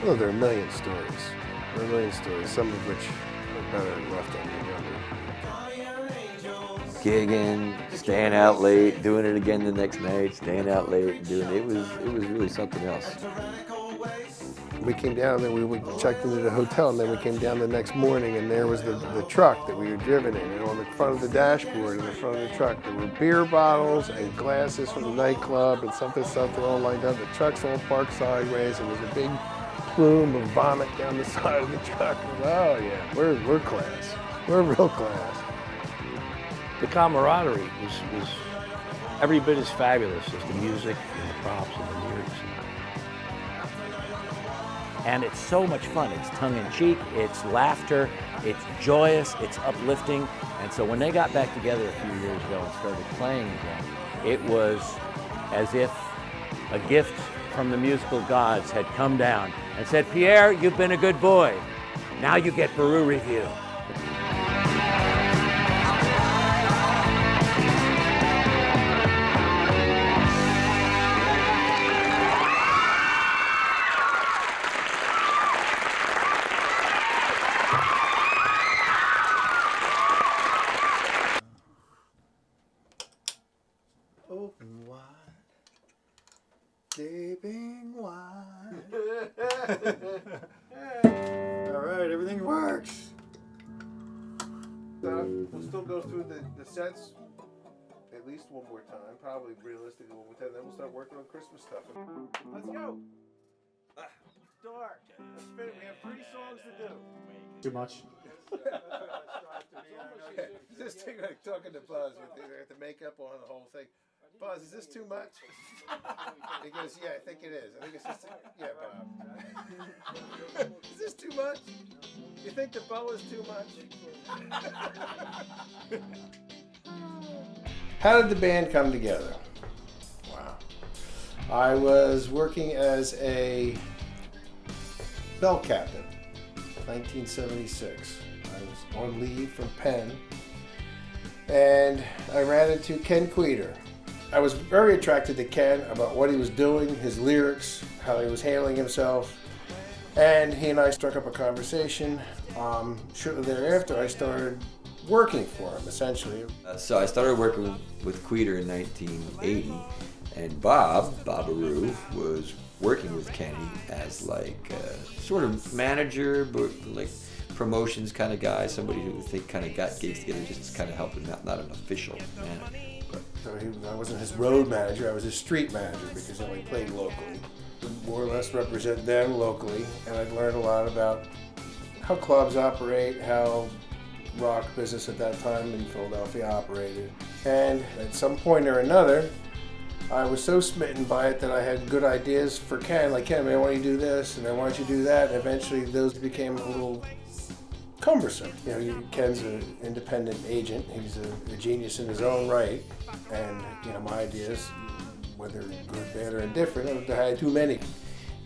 Well, there are a million stories. There are a million stories, some of which are better left unremembered. Gigging, staying out late, doing it again the next night, staying out late, doing it. It was really something else. We came down and we checked into the hotel, and then we came down the next morning, and there was the truck that we had driven in, and on the front of the dashboard, in the front of the truck, there were beer bottles and glasses from the nightclub and something all lined up. The truck's all parked sideways, and there's a big plume of vomit down the side of the truck. Oh yeah, we're class. We're real class. The camaraderie was every bit as fabulous as the music and the props and the lyrics. And it's so much fun. It's tongue-in-cheek, it's laughter, it's joyous, it's uplifting. And so when they got back together a few years ago and started playing again, it was as if a gift from the musical gods had come down and said, Pierre, you've been a good boy. Now you get Beru Revue. Open wide, gaping wide. All right, everything works. We'll still go through the sets at least one more time, probably realistically one more time. Then we'll start working on Christmas stuff. Let's go. It's dark. Let's finish. We have 3 songs to do. Too much. This thing like talking to Buzz with the makeup on the whole thing. Buzz, is this too much? He goes, yeah, I think it is. I think it's just, yeah, Bob. Is this too much? You think the bow is too much? How did the band come together? Wow. I was working as a bell captain, 1976. I was on leave from Penn, and I ran into Ken Queter. I was very attracted to Ken about what he was doing, his lyrics, how he was handling himself, and he and I struck up a conversation. Shortly thereafter, I started working for him, essentially. So I started working with Queter in 1980, and Bob Beru, was working with Kenny as like a sort of manager, but like promotions kind of guy, somebody who kind of got gigs together just to kind of help him out, not an official manager. So I wasn't his road manager, I was his street manager because I only played locally. Would more or less represent them locally, and I'd learned a lot about how clubs operate, how rock business at that time in Philadelphia operated. And at some point or another, I was so smitten by it that I had good ideas for Ken, like, Ken, I want you to do this, and I want you to do that, and eventually those became a little cumbersome. You know, Ken's an independent agent. He's a genius in his own right. And, you know, my ideas, whether good, bad, or indifferent, I had too many.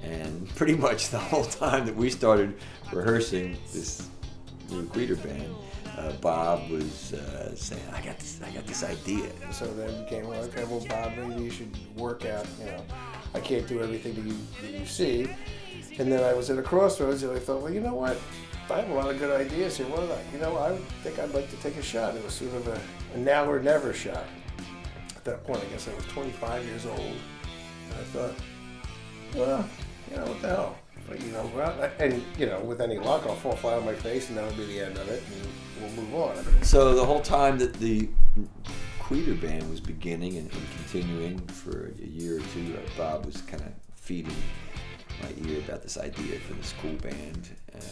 And pretty much the whole time that we started rehearsing this new Queter band, Bob was saying, I got this idea. So then it became, well, okay, well, Bob, maybe you should work out, you know, I can't do everything that you see. And then I was at a crossroads and I thought, well, you know what? I have a lot of good ideas here. I think I'd like to take a shot. It was sort of a now or never shot. At that point, I guess I was 25 years old. And I thought, well, you know, what the hell? But, you know, and, you know, with any luck, I'll fall flat on my face and that'll be the end of it and we'll move on. So the whole time that the Queter band was beginning and continuing for a year or two, Bob was kind of feeding my ear about this idea for this cool band. And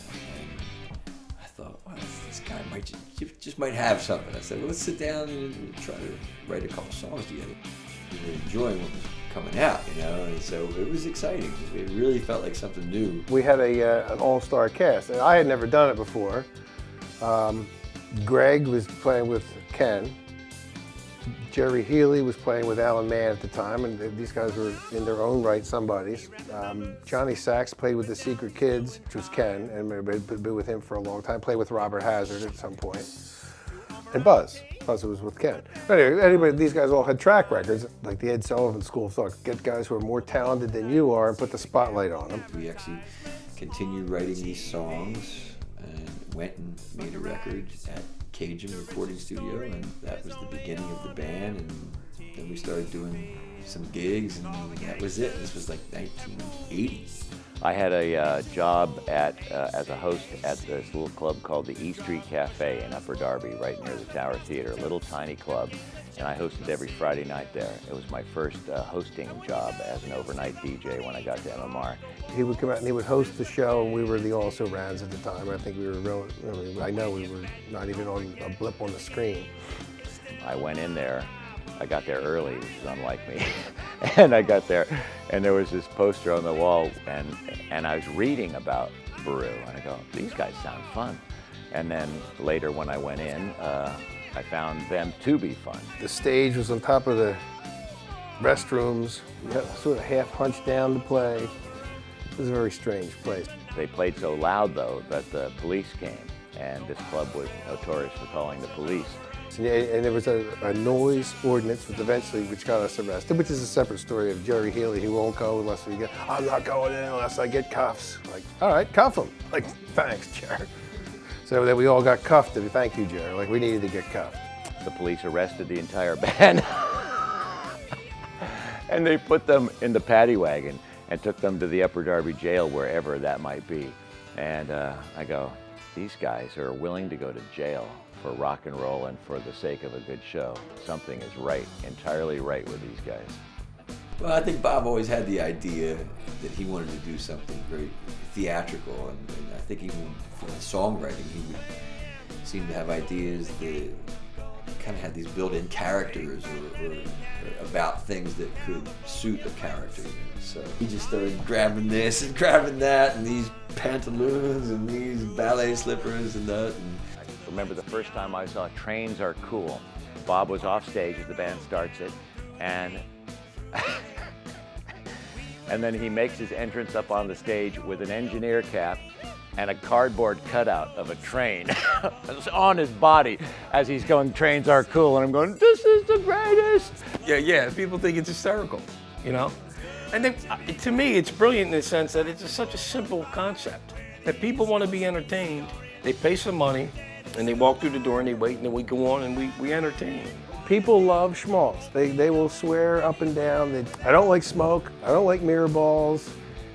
I thought, wow, this guy might just might have something. I said, well, let's sit down and try to write a couple songs together. We were enjoying what was coming out, you know, and so it was exciting. It really felt like something new. We had an all-star cast. And I had never done it before. Greg was playing with Ken. Jerry Healy was playing with Alan Mann at the time, and these guys were in their own right somebodies. Johnny Sachs played with the Secret Kids, which was Ken, and had been with him for a long time. Played with Robert Hazard at some point. And Buzz was with Ken. But anyway, these guys all had track records, like the Ed Sullivan School of Thought. Get guys who are more talented than you are and put the spotlight on them. We actually continued writing these songs and went and made a record at Cajun Recording Studio, and that was the beginning of the band. And then we started doing some gigs, and that was it. This was like 1980. I had a job as a host at this little club called the E Street Cafe in Upper Darby, right near the Tower Theater, a little tiny club, and I hosted every Friday night there. It was my first hosting job as an overnight DJ when I got to MMR. He would come out and he would host the show, and we were the also-rans at the time. I think we were I know we were not even on a blip on the screen. I went in there. I got there early, which is unlike me. And I got there, and there was this poster on the wall, and I was reading about Beru, and I go, these guys sound fun. And then later when I went in, I found them to be fun. The stage was on top of the restrooms. You had sort of half hunched down to play. It was a very strange place. They played so loud, though, that the police came, and this club was notorious for calling the police. And there was a noise ordinance, which got us arrested, which is a separate story of Jerry Healy, who won't go unless we get, I'm not going in unless I get cuffs. Like, all right, cuff him. Like, thanks, Jerry. So then we all got cuffed, and thank you, Jerry. Like, we needed to get cuffed. The police arrested the entire band. And they put them in the paddy wagon and took them to the Upper Darby jail, wherever that might be. And I go, these guys are willing to go to jail for rock and roll and for the sake of a good show. Something is right, entirely right with these guys. Well, I think Bob always had the idea that he wanted to do something very theatrical, and I think even for songwriting, he would seem to have ideas that kind of had these built-in characters or about things that could suit a character. So he just started grabbing this and grabbing that, and these pantaloons and these ballet slippers and that. And I remember the first time I saw Trains Are Cool. Bob was off stage as the band starts it, and and then he makes his entrance up on the stage with an engineer cap and a cardboard cutout of a train on his body as he's going, Trains Are Cool, and I'm going, this is the greatest. Yeah, people think it's hysterical, you know? And then, to me, it's brilliant in the sense that it's such a simple concept. That people want to be entertained, they pay some money, and they walk through the door and they wait, and then we go on and we entertain. People love schmaltz. They will swear up and down. I don't like smoke. I don't like mirror balls.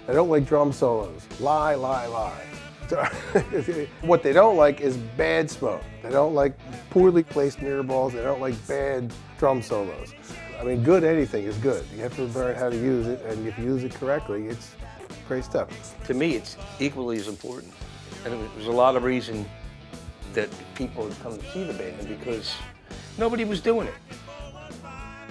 I don't like drum solos. Lie, lie, lie. So, what they don't like is bad smoke. They don't like poorly placed mirror balls. They don't like bad drum solos. I mean, good anything is good. You have to learn how to use it, and if you use it correctly, it's great stuff. To me, it's equally as important. And there's a lot of reason that people would come to see the band because nobody was doing it.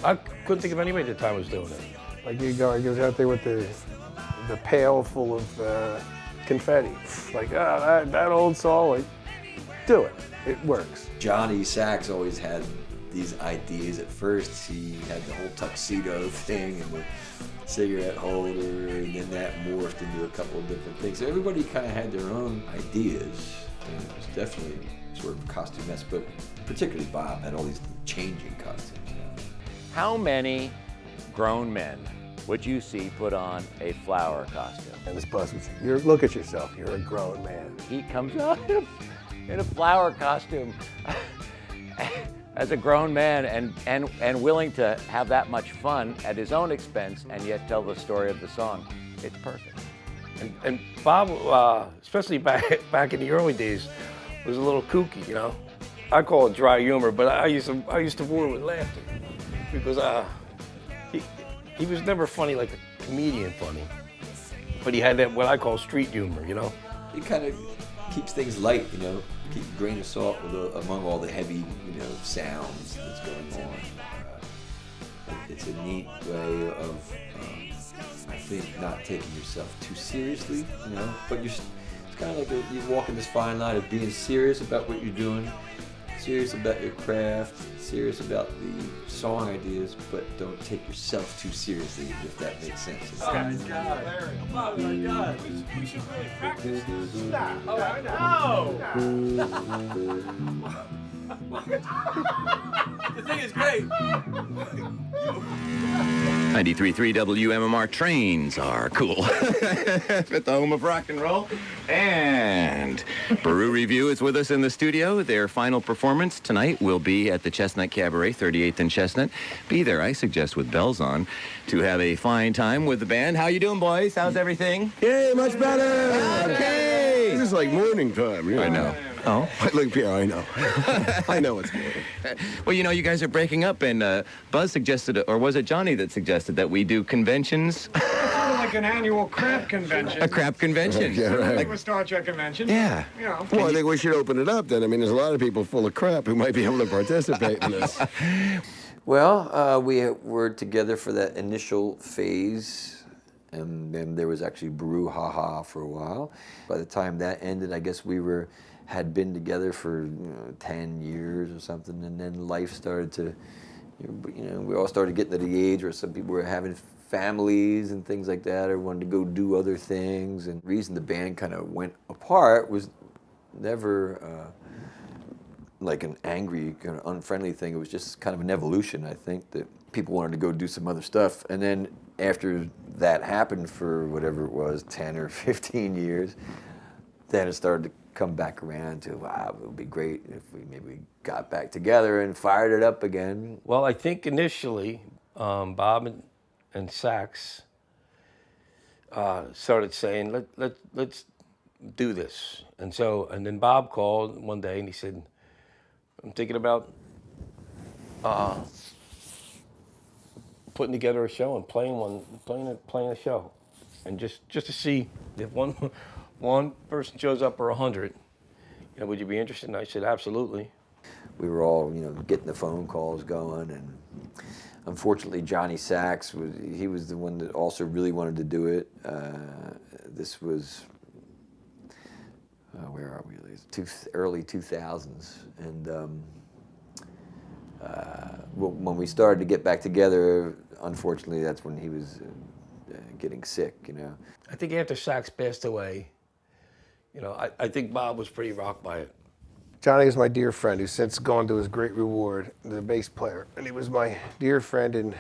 I couldn't think of anybody at the time was doing it. Like he goes out there with the pail full of confetti. Like, that old song, like, do it. It works. Johnny Sachs always had these ideas. At first, he had the whole tuxedo thing and the cigarette holder, and then that morphed into a couple of different things. So everybody kind of had their own ideas, and it was definitely sort of a costume mess, but particularly Bob had all these changing costumes. You know? How many grown men would you see put on a flower costume? And this Buzz would say, look at yourself, you're a grown man. He comes out in a flower costume as a grown man and willing to have that much fun at his own expense and yet tell the story of the song. It's perfect. And Bob, especially back in the early days, was a little kooky, you know. I call it dry humor, but I used to roar with laughter because he was never funny like a comedian funny, but he had that what I call street humor, you know. It kind of keeps things light, you know, keep a grain of salt among all the heavy, you know, sounds that's going on. It's a neat way of, I think, not taking yourself too seriously, you know, but it's kind of like you're walking this fine line of being serious about what you're doing, serious about your craft, serious about the song ideas, but don't take yourself too seriously, if that makes sense. Oh my God. Oh my God. We should really practice this. Stop. Oh, no. The thing is great. 93.3 WMMR trains are cool. At the home of rock and roll. And Beru Revue is with us in the studio. Their final performance tonight will be at the Chestnut Cabaret, 38th and Chestnut. Be there, I suggest, with bells on, to have a fine time with the band. How you doing, boys? How's everything? Yay, much better! Okay! This is like morning time. You know. I know. Oh? Look, Pierre, I know. I know what's going on. Well, you know, you guys are breaking up, and Buzz suggested, or was it Johnny that suggested that we do conventions? Sort of like an annual crap convention. A crap convention. Yeah, right. Like a Star Trek convention. Yeah. You know. Well, I think we should open it up then. I mean, there's a lot of people full of crap who might be able to participate in this. Well, we were together for that initial phase, and then there was actually Beru Ha Ha for a while. By the time that ended, I guess we had been together for 10 years or something, and then life started to, we all started getting to the age where some people were having families and things like that, or wanted to go do other things. And the reason the band kind of went apart was never like an angry, kind of unfriendly thing. It was just kind of an evolution, I think, that people wanted to go do some other stuff. And then after that happened for whatever it was, 10 or 15 years, then it started to come back around to, wow, it would be great if we maybe got back together and fired it up again. Well, I think initially Bob and Sax started saying, let's do this. And then Bob called one day and he said, I'm thinking about putting together a show and playing a show, and just to see if one person shows up or 100, would you be interested? And I said, absolutely. We were all, getting the phone calls going, and unfortunately, Johnny Sax was the one that also really wanted to do it. This was, where are we? Early 2000s, and when we started to get back together, unfortunately, that's when he was getting sick. I think after Sax passed away, I think Bob was pretty rocked by it. Johnny is my dear friend who's since gone to his great reward, the bass player. And he was my dear friend and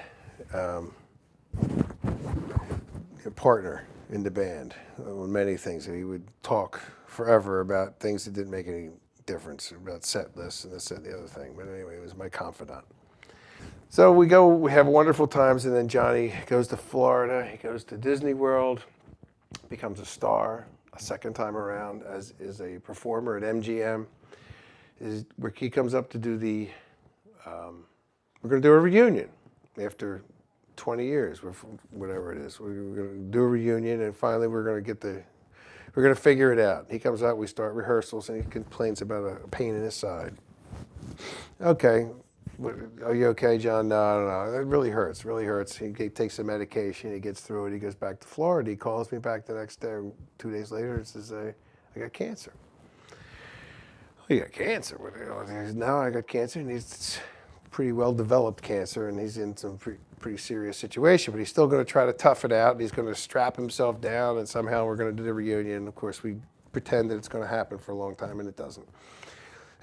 partner in the band on many things. And he would talk forever about things that didn't make any difference, about set lists and this and the other thing. But anyway, he was my confidant. So we have wonderful times, and then Johnny goes to Florida. He goes to Disney World, becomes a star a second time around as a performer at MGM. Where he comes up to do we're going to do a reunion after 20 years, whatever it is. We're going to do a reunion, and finally we're going to figure it out. He comes out, we start rehearsals, and he complains about a pain in his side. Okay, are you okay, John? No, it really hurts, He takes some medication, he gets through it, he goes back to Florida. He calls me back the next day, 2 days later, and says, I got cancer. You got cancer? Now I got cancer, and he's pretty well developed cancer, and he's in some pretty serious situation, but he's still going to try to tough it out, and he's going to strap himself down, and somehow we're going to do the reunion. Of course, we pretend that it's going to happen for a long time, and it doesn't.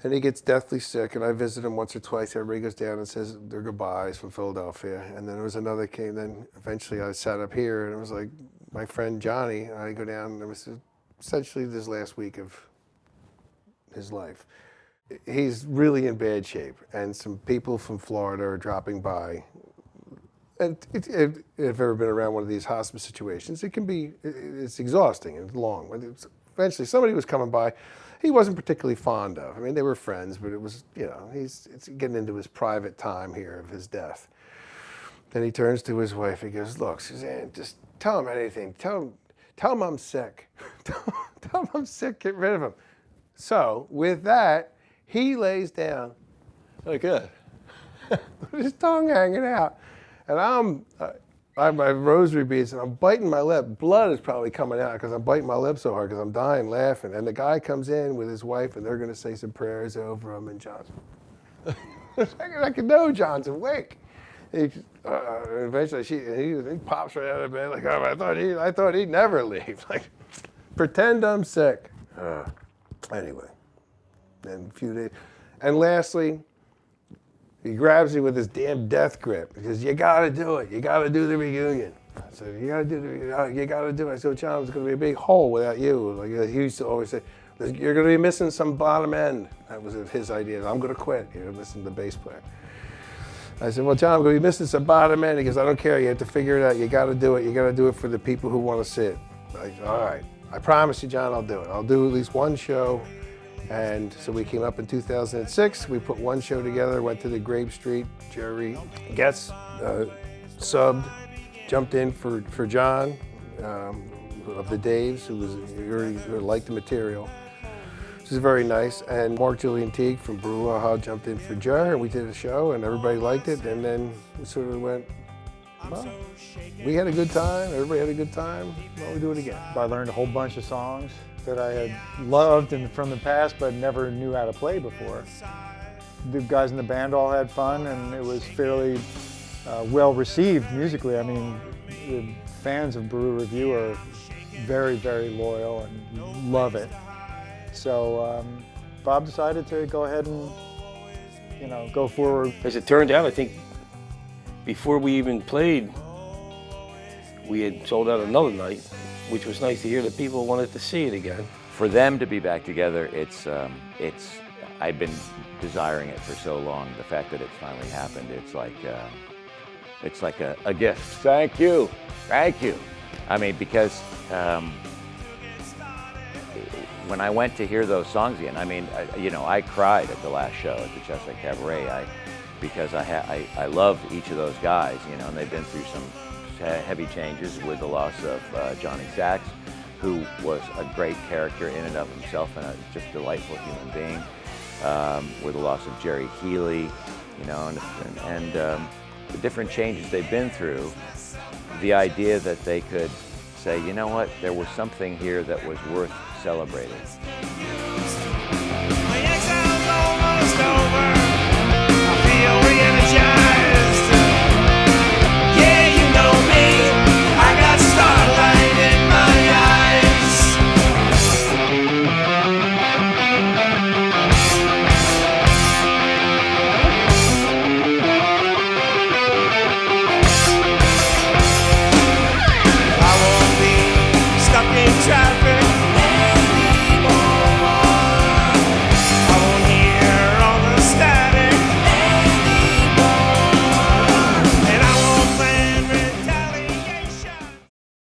And he gets deathly sick, and I visit him once or twice. Everybody goes down and says their goodbyes from Philadelphia. And then there was another came. Then eventually I sat up here, and it was like my friend Johnny. And I go down, and it was essentially this last week of his life. He's really in bad shape, and some people from Florida are dropping by. And if you've ever been around one of these hospice situations, it's exhausting and long. Eventually somebody was coming by he wasn't particularly fond of. I mean, they were friends, but it was, it's getting into his private time here of his death. Then he turns to his wife. He goes, "Look, Suzanne, just tell him anything. Tell him I'm sick. tell him I'm sick. Get rid of him." So with that, he lays down like that, with his tongue hanging out, and I have my rosary beads, and I'm biting my lip. Blood is probably coming out because I'm biting my lip so hard because I'm dying laughing. And the guy comes in with his wife, and they're going to say some prayers over him. And Johnson, I can know John's awake. Eventually, he pops right out of bed like, "Oh, I thought he'd never leave." Like, pretend I'm sick. Anyway, then a few days, and lastly, he grabs me with his damn death grip because you got to do it. You got to do the reunion. I said, you got to do it. I said, "John, it's going to be a big hole without you." Like he used to always say, "You're going to be missing some bottom end." That was his idea. "I'm going to quit. You're missing the bass player." I said, "Well, John, I'm going to be missing some bottom end." He goes, "I don't care. You have to figure it out. You got to do it. You got to do it for the people who want to see it." I said, "All right. I promise you, John, I'll do it. I'll do at least one show." And so we came up in 2006. We put one show together, went to the Grape Street. Jerry Getz subbed, jumped in for John of the Daves, who liked the material. This is very nice. And Mark Julian Teague from Beru jumped in for Jer, and we did a show, and everybody liked it. And then we sort of went, well, we had a good time, everybody had a good time, why don't we do it again? I learned a whole bunch of songs that I had loved from the past but never knew how to play before. The guys in the band all had fun, and it was fairly well received musically. I mean, the fans of Beru Revue are very, very loyal and love it. So Bob decided to go ahead and, go forward. As it turned out, I think before we even played, we had sold out another night, which was nice to hear that people wanted to see it again. For them to be back together, I've been desiring it for so long. The fact that it's finally happened, it's like a gift. Thank you. I mean, because when I went to hear those songs again, I mean, I cried at the last show at the Chestnut Cabaret because I love each of those guys, and they've been through some heavy changes with the loss of Johnny Sachs, who was a great character in and of himself and a just delightful human being, with the loss of Jerry Healy, and the different changes they've been through. The idea that they could say, you know what, there was something here that was worth celebrating. My exile's almost over.